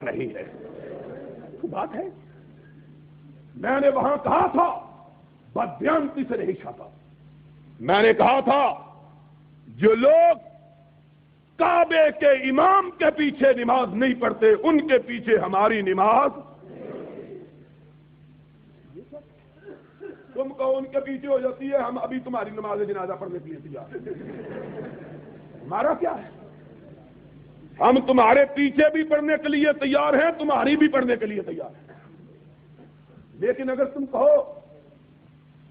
نہیں ہے تو بات ہے. میں نے وہاں کہا تھا بددیانتی سے نہیں چھاپا. میں نے کہا تھا جو لوگ کعبے کے امام کے پیچھے نماز نہیں پڑھتے ان کے پیچھے ہماری نماز. تم کہو ان کے پیچھے ہو جاتی ہے, ہم ابھی تمہاری نماز جنازہ پڑھنے کے لیے تیار. ہمارا کیا ہے, ہم تمہارے پیچھے بھی پڑھنے کے لیے تیار ہیں, تمہاری بھی پڑھنے کے لیے تیار ہیں. لیکن اگر تم کہو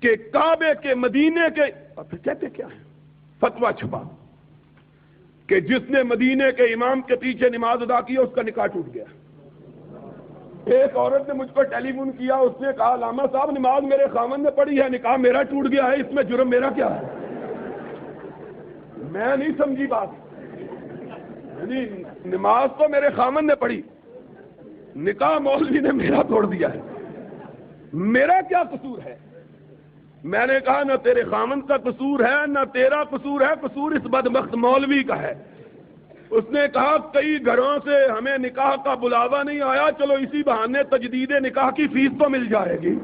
کہ کعبے کے مدینے کے, اور پھر کہتے کیا ہے فتویٰ چھپا کہ جس نے مدینے کے امام کے پیچھے نماز ادا کی اس کا نکاح ٹوٹ گیا. ایک عورت نے مجھ پر ٹیلی فون کیا, اس نے کہا علامہ صاحب نماز میرے خاوند نے پڑھی ہے, نکاح میرا ٹوٹ گیا ہے, اس میں جرم میرا کیا ہے. میں نہیں سمجھی بات. نماز تو میرے خاوند نے پڑھی, نکاح مولوی نے میرا توڑ دیا ہے, میرا کیا قصور ہے. میں نے کہا نہ تیرے خاوند کا قصور ہے نہ تیرا قصور ہے, قصور اس بدبخت مولوی کا ہے. اس نے کہا کئی گھروں سے ہمیں نکاح کا بلاوا نہیں آیا, چلو اسی بہانے تجدید نکاح کی فیس تو مل جائے گی.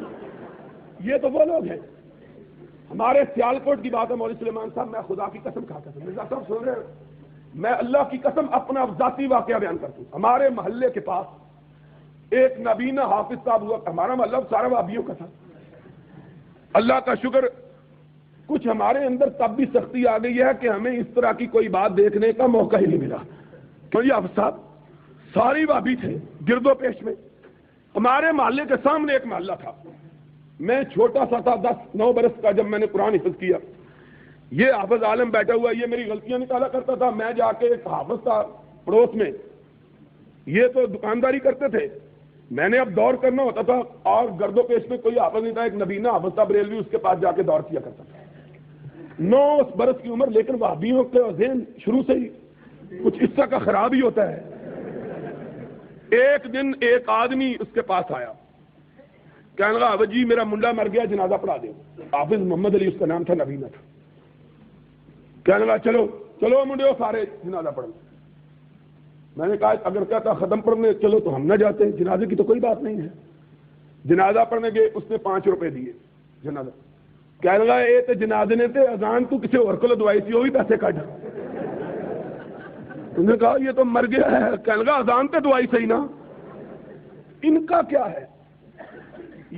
یہ تو وہ لوگ ہیں. ہمارے سیالکوٹ کی بات ہے مولوی سلیمان صاحب, میں خدا کی قسم کھاتا ہوں, مرزا صاحب سن رہے ہیں, میں اللہ کی قسم اپنا ذاتی واقعہ بیان کرتا ہوں. ہمارے محلے کے پاس ایک نابینا حافظ صاحب ہوا, ہمارا محلہ سارا وابیوں کا تھا. اللہ کا شکر کچھ ہمارے اندر تب بھی سختی آ گئی ہے کہ ہمیں اس طرح کی کوئی بات دیکھنے کا موقع ہی نہیں ملا. تو یہ حافظ صاحب ساری وابی تھے گرد و پیش میں. ہمارے محلے کے سامنے ایک محلہ تھا, میں چھوٹا سا تھا 10-9 برس کا جب میں نے قرآن حفظ کیا. یہ حافظ عالم بیٹھا ہوا, یہ میری غلطیاں نکالا کرتا تھا. میں جا کے ایک حافظ تھا پڑوس میں, یہ تو دکانداری کرتے تھے, میں نے اب دور کرنا ہوتا تھا اور گرد و پیش میں کوئی حافظ نہیں تھا. ایک نبینا حافظ تھا بریلوی, اس کے پاس جا کے دور کیا کرتا تھا. 9 برس کی عمر, لیکن وہابیوں کے ذہن شروع سے ہی کچھ اس طرح کا خراب ہی ہوتا ہے. ایک دن ایک آدمی اس کے پاس آیا, کہنے لگا حافظ جی میرا منڈا مر گیا, جنازہ پڑھا دے. حافظ محمد علی اس کا نام تھا, نبینا تھا. کہنے لگا چلو چلو منڈے سارے جنازہ پڑھ لیں. میں نے کہا اگر کہتا ختم پڑھنے چلو تو ہم نہ جاتے, جنازے کی تو کوئی بات نہیں ہے. جنازہ پڑھنے گئے, اس نے 5 روپے دیے جنازہ. کہنے لگا یہ تو جنازے نے تے اذان تو کسی اور کو دوائی سی, وہ بھی پیسے کٹ. انہوں نے کہا یہ تو مر گیا ہے. کہنے لگا اذان تے دوائی صحیح نا. ان کا کیا ہے,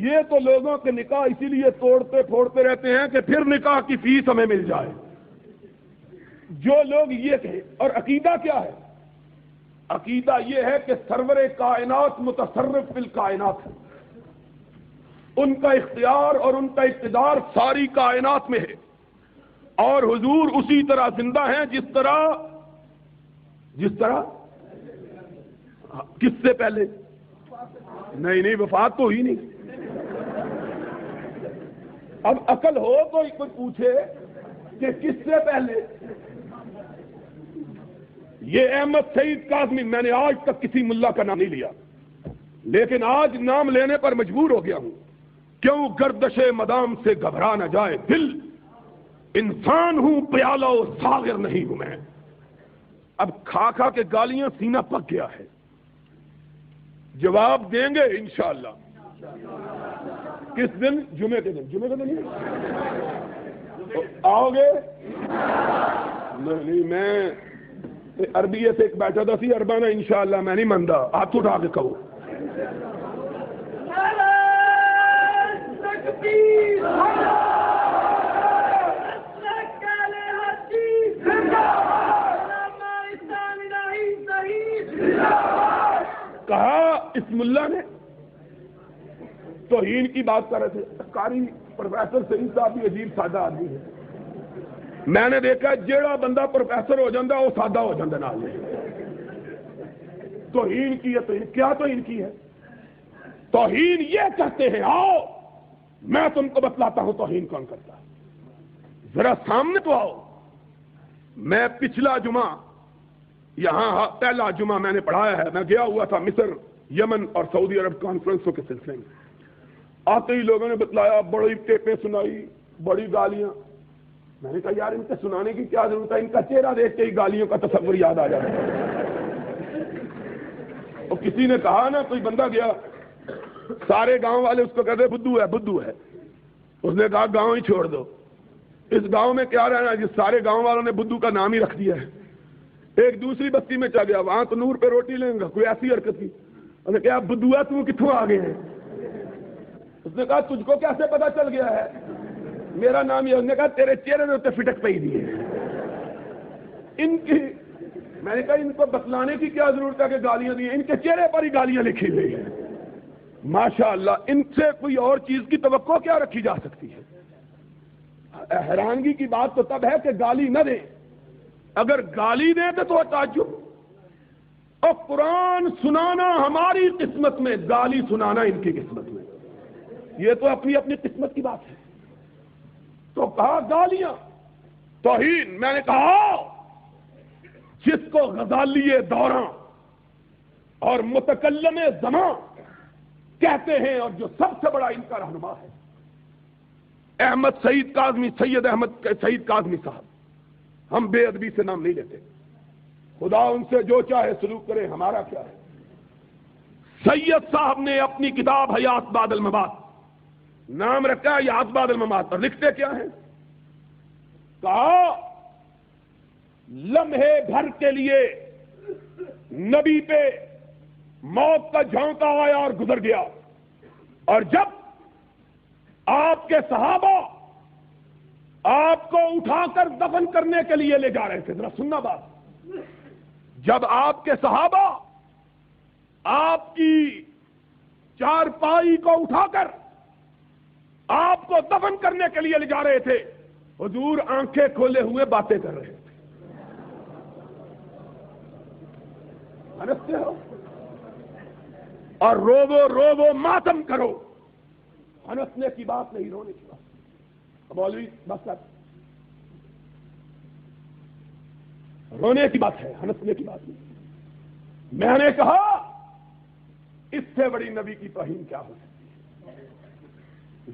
یہ تو لوگوں کے نکاح اسی لیے توڑتے پھوڑتے رہتے ہیں کہ پھر نکاح کی فیس ہمیں مل جائے. جو لوگ یہ کہیں, اور عقیدہ کیا ہے, عقیدہ یہ ہے کہ سرور کائنات متصرف فی الکائنات ہے, ان کا اختیار اور ان کا اقتدار ساری کائنات میں ہے, اور حضور اسی طرح زندہ ہیں جس طرح کس سے پہلے نہیں وفات تو ہوئی نہیں. اب عقل ہو تو کوئی پوچھے کہ کس سے پہلے. یہ احمد سعید کاظمی, میں نے آج تک کسی ملا کا نام نہیں لیا, لیکن آج نام لینے پر مجبور ہو گیا ہوں. کیوں گردش مدام سے گھبرا نہ جائے دل, انسان ہوں پیالہ و ساغر نہیں ہوں میں. اب کھا کھا کے گالیاں سینہ پک گیا ہے, جواب دیں گے انشاءاللہ. کس دن؟ جمعے کے دن آؤ گے؟ نہیں, میں عربیہ سے ایک بیٹھا تھا سی اربانہ انشاءاللہ, میں نہیں منتا. ہاتھ اٹھا کے کہو کہا. اس ملا نے توہین کی بات کر رہے تھے. قاری پروفیسر سعید صاحب بھی عجیب سادہ آدمی ہے. میں نے دیکھا جیڑا بندہ پروفیسر ہو جاتا وہ سادہ ہو جاتا نال. توہین کی ہے, توہین کیا توہین کی ہے؟ توہین یہ کہتے ہیں, آؤ میں تم کو بتلاتا ہوں توہین کون کرتا ہے, ذرا سامنے تو آؤ. میں پچھلا جمعہ یہاں پہلا جمعہ میں نے پڑھایا ہے, میں گیا ہوا تھا مصر, یمن اور سعودی عرب کانفرنسوں کے سلسلے میں. آتے ہی لوگوں نے بتلایا, بڑی ٹیپیں سنائی, بڑی گالیاں. میں نے کہا یار ان کے سنانے کی کیا ضرورت ہے, ان کا چہرہ دیکھ کے ہی گالیوں کا تصور یاد آ جاتا ہے. تو کسی نے کہا نا، کوئی بندہ گیا، سارے گاؤں والے اس کو کہتے بدھو ہے بدھو ہے، اس نے کہا گاؤں ہی چھوڑ دو، اس گاؤں میں کیا رہنا، جس سارے گاؤں والوں نے بدھو کا نام ہی رکھ دیا ہے۔ ایک دوسری بستی میں چلا گیا، وہاں تو نور پہ روٹی لیں گا، کوئی ایسی حرکت کی، اس نے کہا بدھوا تم کتوں آ گئے ہیں؟ اس نے کہا تجھ کو کیسے پتا چل گیا ہے میرا نام یہ؟ اس نے کہا تیرے چہرے میں فٹک پہ ہی دی ہے۔ ان کی میں نے کہا ان کو بتلانے کی کیا ضرورت ہے کہ گالیاں دی ہیں، ان کے چہرے پر ہی گالیاں لکھی ہوئی ہیں۔ ماشاء اللہ، ان سے کوئی اور چیز کی توقع کیا رکھی جا سکتی ہے؟ حیرانگی کی بات تو تب ہے کہ گالی نہ دیں، اگر گالی دیں تو تعجب، اور قرآن سنانا ہماری قسمت میں، گالی سنانا ان کی قسمت میں، یہ تو اپنی اپنی قسمت کی بات ہے۔ تو کہا گالیاں توہین، میں نے کہا جس کو غزالی دوراں اور متکلم زماں کہتے ہیں، اور جو سب سے بڑا ان کا رہنما ہے احمد سعید کاظمی، سید احمد سعید کاظمی صاحب، ہم بے ادبی سے نام نہیں لیتے، خدا ان سے جو چاہے سلوک کرے، ہمارا کیا ہے۔ سید صاحب نے اپنی کتاب حیات بعد الممات نام رکھا ہے حیات بعد الممات، اور لکھتے کیا ہیں؟ کہا لمحے بھر کے لیے نبی پہ موت کا جھونکا آیا اور گزر گیا، اور جب آپ کے صحابہ آپ کو اٹھا کر دفن کرنے کے لیے لے جا رہے تھے، ذرا سننا بات، جب آپ کے صحابہ آپ کی چارپائی کو اٹھا کر آپ کو دفن کرنے کے لیے لے جا رہے تھے، حضور آنکھیں کھولے ہوئے باتیں کر رہے تھے۔ سمجھتے ہو؟ اور رو ماتم کرو، ہنسنے کی بات نہیں، رونے کی بات۔ مولوی بس کر، رونے کی بات ہے، ہنسنے کی بات نہیں۔ میں نے کہا اس سے بڑی نبی کی توہین کیا ہو سکتی ہے؟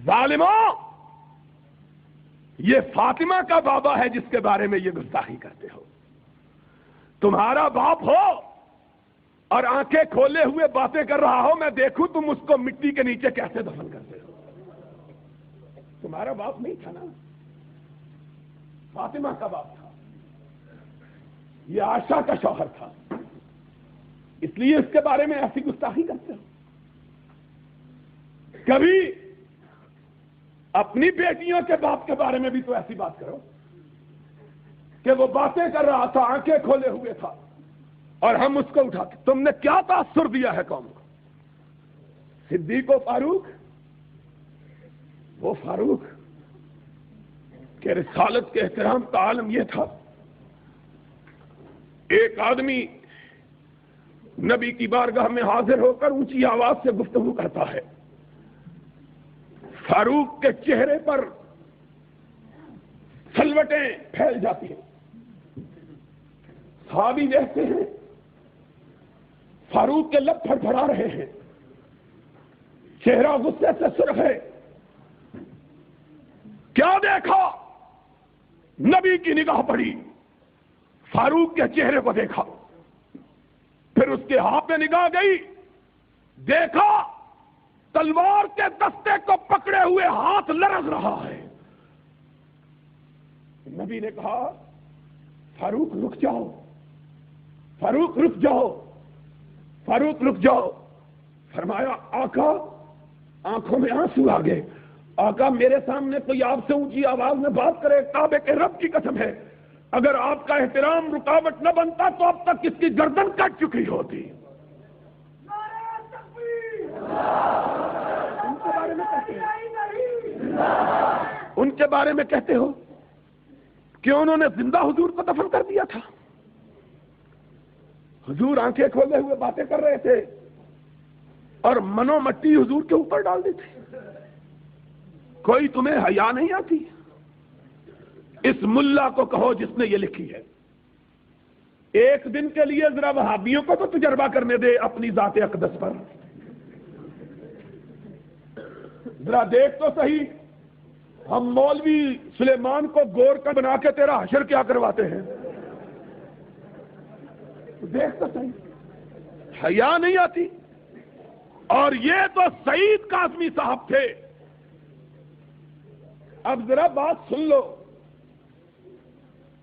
ظالموں، یہ فاطمہ کا بابا ہے جس کے بارے میں یہ گستاخی کرتے ہو، تمہارا باپ ہو اور آنکھیں کھولے ہوئے باتیں کر رہا ہو، میں دیکھوں تم اس کو مٹی کے نیچے کیسے دفن کرتے ہو۔ تمہارا باپ نہیں تھا نا، فاطمہ کا باپ تھا، یہ عائشہ کا شوہر تھا، اس لیے اس کے بارے میں ایسی گستاخی کرتے ہو۔ کبھی اپنی بیٹیوں کے باپ کے بارے میں بھی تو ایسی بات کرو کہ وہ باتیں کر رہا تھا، آنکھیں کھولے ہوئے تھا، اور ہم اس کو اٹھاتے۔ تم نے کیا تاثر دیا ہے قوم کو؟ صدیق و فاروق، وہ فاروق کہ رسالت کے احترام کا عالم یہ تھا، ایک آدمی نبی کی بارگاہ میں حاضر ہو کر اونچی آواز سے گفتگو کرتا ہے، فاروق کے چہرے پر سلوٹیں پھیل جاتی ہیں، صحابی دیکھتے ہیں فاروق کے لب پھڑپھڑا رہے ہیں، چہرہ غصے سے سرخ ہے۔ کیا دیکھا؟ نبی کی نگاہ پڑی، فاروق کے چہرے کو دیکھا، پھر اس کے ہاتھ میں نگاہ گئی، دیکھا تلوار کے دستے کو پکڑے ہوئے ہاتھ لرز رہا ہے۔ نبی نے کہا فاروق رک جاؤ، فاروق رک جاؤ، فاروق رک جاؤ۔ فرمایا آقا، آنکھوں میں آنسو آ گئے، آقا میرے سامنے کوئی آپ سے اونچی آواز میں بات کرے، کعبے کے رب کی قسم ہے اگر آپ کا احترام رکاوٹ نہ بنتا تو اب تک اس کی گردن کٹ چکی ہوتی۔ ان کے بارے میں کہتے ہو کہ انہوں نے زندہ حضور کو دفن کر دیا تھا۔ حضور آنکھیں کھولے ہوئے باتیں کر رہے تھے اور منو مٹی حضور کے اوپر ڈال دی تھی۔ کوئی تمہیں حیا نہیں آتی؟ اس ملا کو کہو جس نے یہ لکھی ہے، ایک دن کے لیے ذرا وہابیوں کو تو تجربہ کرنے دے اپنی ذات اقدس پر، ذرا دیکھ تو صحیح، ہم مولوی سلیمان کو گور کا بنا کے تیرا حشر کیا کرواتے ہیں، دیکھ تو صحیح۔ حیا نہیں آتی؟ اور یہ تو سعید کاظمی صاحب تھے. اب ذرا بات سن لو،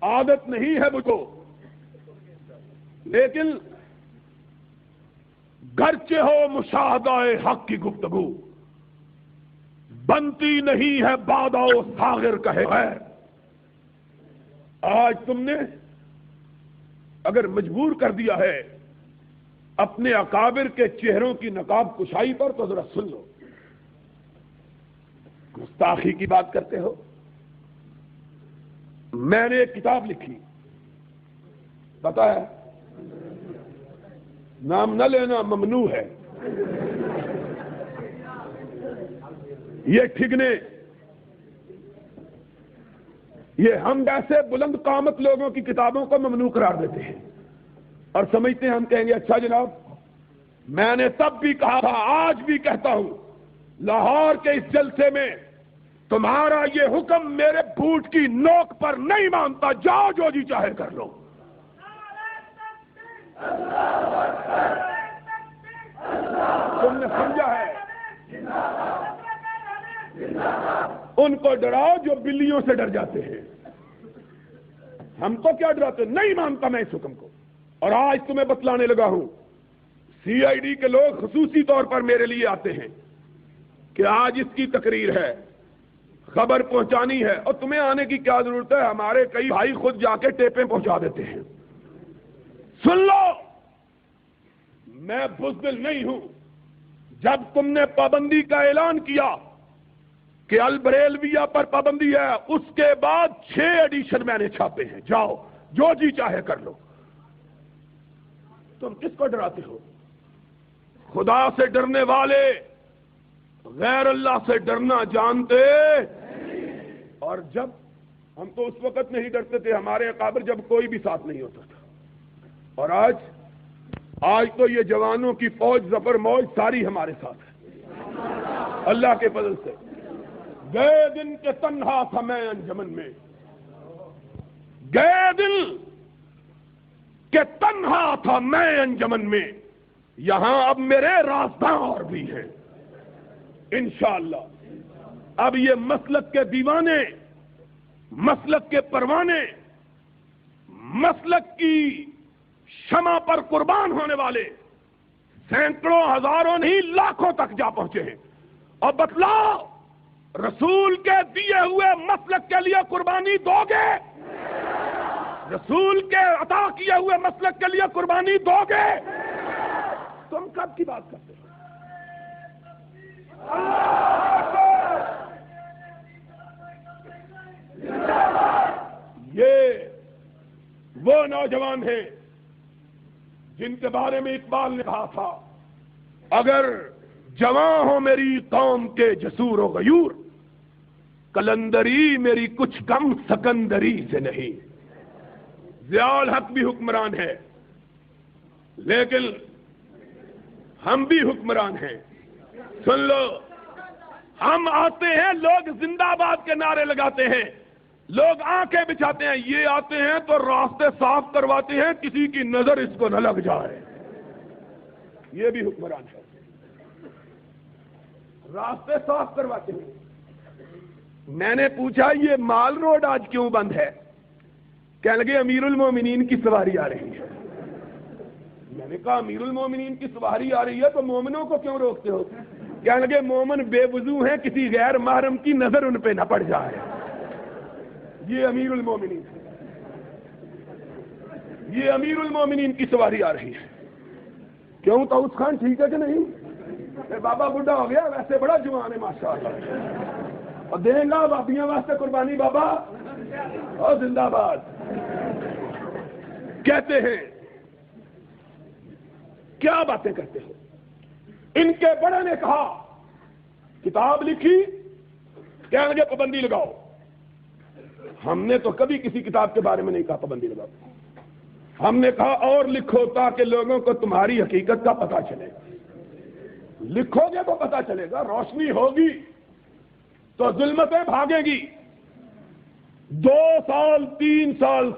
عادت نہیں ہے مجھ کو، لیکن گرچہ ہو مشاہدہ حق کی گفتگو، بنتی نہیں ہے بادہ و ساغر کہے غیر. آج تم نے اگر مجبور کر دیا ہے اپنے اکابر کے چہروں کی نقاب کشائی پر، تو ذرا سن لو. گستاخی کی بات کرتے ہو. میں نے ایک کتاب لکھی، پتہ ہے نام نہ لینا ممنوع ہے، یہ ٹھگنے، یہ ہم جیسے بلند قامت لوگوں کی کتابوں کو ممنوع قرار دیتے ہیں اور سمجھتے ہیں ہم کہیں گے اچھا جناب. میں نے تب بھی کہا تھا، آج بھی کہتا ہوں، لاہور کے اس جلسے میں تمہارا یہ حکم میرے بوٹ کی نوک پر نہیں مانتا. جاؤ جو جی چاہے کر لو. تم نے سمجھا ہے؟ ان کو ڈراؤ جو بلیوں سے ڈر جاتے ہیں. ہم تو کیا ڈراتے؟ نہیں مانتا میں اس حکم کو. اور آج تمہیں بتلانے لگا ہوں، سی آئی ڈی کے لوگ خصوصی طور پر میرے لیے آتے ہیں کہ آج اس کی تقریر ہے، خبر پہنچانی ہے. اور تمہیں آنے کی کیا ضرورت ہے؟ ہمارے کئی بھائی خود جا کے ٹیپیں پہنچا دیتے ہیں. سن لو، میں بزدل نہیں ہوں. جب تم نے پابندی کا اعلان کیا کہ البریلویہ پر پابندی ہے، اس کے بعد 6 ایڈیشن میں نے چھاپے ہیں. جاؤ جو جی چاہے کر لو. تم کس کو ڈراتے ہو؟ خدا سے ڈرنے والے غیر اللہ سے ڈرنا جانتے. اور جب ہم تو اس وقت نہیں ڈرتے تھے، ہمارے اکابر جب کوئی بھی ساتھ نہیں ہوتا تھا. اور آج تو یہ جوانوں کی فوج، ظفر موج ساری ہمارے ساتھ ہے اللہ کے فضل سے. گئے دن کے تنہا تھا میں انجمن میں، گئے دن کے تنہا تھا میں انجمن میں، یہاں اب میرے راستہ اور بھی ہیں انشاءاللہ. اب یہ مسلک کے دیوانے، مسلک کے پروانے، مسلک کی شمع پر قربان ہونے والے سینکڑوں، ہزاروں نہیں لاکھوں تک جا پہنچے ہیں. اور بتلاؤ، رسول کے دیے ہوئے مسلک کے لیے قربانی دو گے؟ رسول کے عطا کیے ہوئے مسلک کے لیے قربانی دو گے؟ تم کب کی بات کرتے ہو؟ یہ وہ نوجوان ہیں جن کے بارے میں اقبال نے کہا تھا، اگر جواں ہو میری قوم کے جسور و غیور، کلندری میری کچھ کم سکندری سے نہیں. ضیاء الحق بھی حکمران ہے، لیکن ہم بھی حکمران ہیں. سن لو، ہم آتے ہیں، لوگ زندہ آباد کے نعرے لگاتے ہیں، لوگ آنکھیں بچھاتے ہیں. یہ آتے ہیں تو راستے صاف کرواتے ہیں، کسی کی نظر اس کو نہ لگ جائے. یہ بھی حکمران ہے، راستے صاف کرواتے ہیں. میں نے پوچھا یہ مال روڈ آج کیوں بند ہے؟ کہنے لگے امیر المومنین کی سواری آ رہی ہے. میں نے کہا امیر المومنین کی سواری آ رہی ہے تو مومنوں کو کیوں روکتے ہو؟ کہنے لگے مومن بے وضو ہیں، کسی غیر محرم کی نظر ان پہ نہ پڑ جائے. یہ امیر المومنین، یہ امیر المومنین کی سواری آ رہی ہے. کیوں طاؤس خان ٹھیک ہے کہ نہیں؟ بابا بڈھا ہو گیا، ویسے بڑا جوان ہے ماشاءاللہ. اور دیں گا بابیاں واسطے قربانی بابا، اور زندہ باد. کہتے ہیں کیا باتیں کرتے ہو؟ ان کے بڑے نے کہا، کتاب لکھی، کہنے لگے پابندی لگاؤ. ہم نے تو کبھی کسی کتاب کے بارے میں نہیں کہا پابندی لگاؤ. ہم نے کہا اور لکھو تاکہ لوگوں کو تمہاری حقیقت کا پتہ چلے. لکھو گے تو پتہ چلے گا، روشنی ہوگی تو ظلمتیں بھاگیں گی. 2 سال 3 سال